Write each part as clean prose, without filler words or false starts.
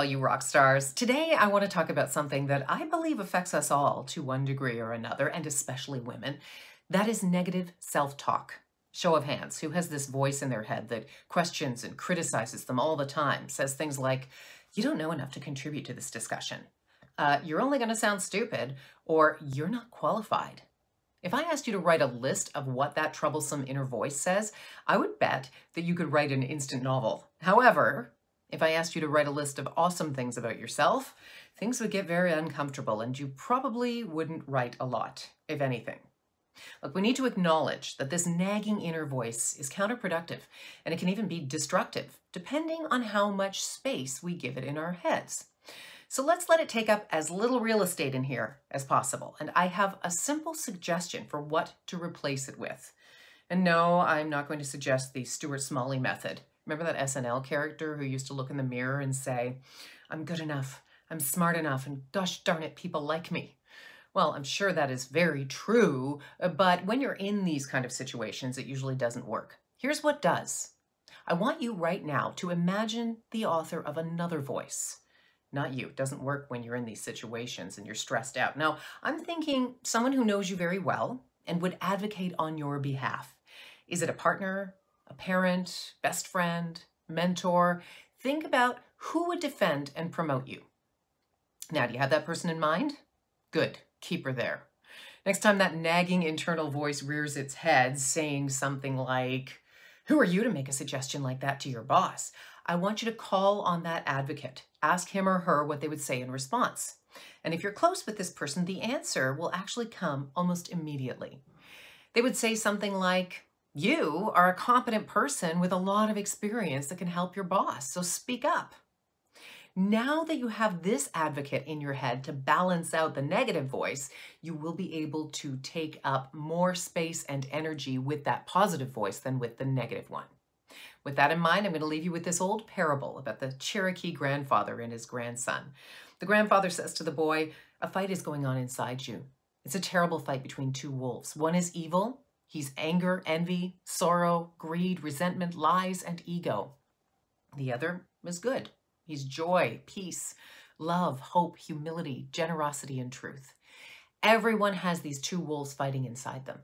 you rock stars. Today, I want to talk about something that I believe affects us all to one degree or another, and especially women. That is negative self-talk. Show of hands, who has this voice in their head that questions and criticizes them all the time, says things like, you don't know enough to contribute to this discussion. You're only going to sound stupid, or you're not qualified. If I asked you to write a list of what that troublesome inner voice says, I would bet that you could write an instant novel. However, if I asked you to write a list of awesome things about yourself, things would get very uncomfortable and you probably wouldn't write a lot, if anything. Look, we need to acknowledge that this nagging inner voice is counterproductive and it can even be destructive, depending on how much space we give it in our heads. So let's let it take up as little real estate in here as possible. And I have a simple suggestion for what to replace it with. And no, I'm not going to suggest the Stuart Smalley method. Remember that SNL character who used to look in the mirror and say, I'm good enough, I'm smart enough, and gosh darn it, people like me. Well, I'm sure that is very true, but when you're in these kind of situations, it usually doesn't work. Here's what does. I want you right now to imagine the author of another voice. Not you. It doesn't work when you're in these situations and you're stressed out. Now, I'm thinking someone who knows you very well and would advocate on your behalf. Is it a partner, a parent, best friend, mentor? Think about who would defend and promote you. Now, do you have that person in mind? Good. Keep her there. Next time that nagging internal voice rears its head saying something like, who are you to make a suggestion like that to your boss? I want you to call on that advocate. Ask him or her what they would say in response. And if you're close with this person, the answer will actually come almost immediately. They would say something like, you are a competent person with a lot of experience that can help your boss, so speak up. Now that you have this advocate in your head to balance out the negative voice, you will be able to take up more space and energy with that positive voice than with the negative one. With that in mind, I'm going to leave you with this old parable about the Cherokee grandfather and his grandson. The grandfather says to the boy, a fight is going on inside you. It's a terrible fight between two wolves. One is evil. He's anger, envy, sorrow, greed, resentment, lies, and ego. The other is good. He's joy, peace, love, hope, humility, generosity, and truth. Everyone has these two wolves fighting inside them.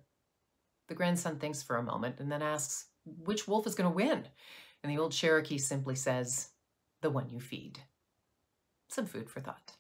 The grandson thinks for a moment and then asks, which wolf is going to win? And the old Cherokee simply says, the one you feed. Some food for thought.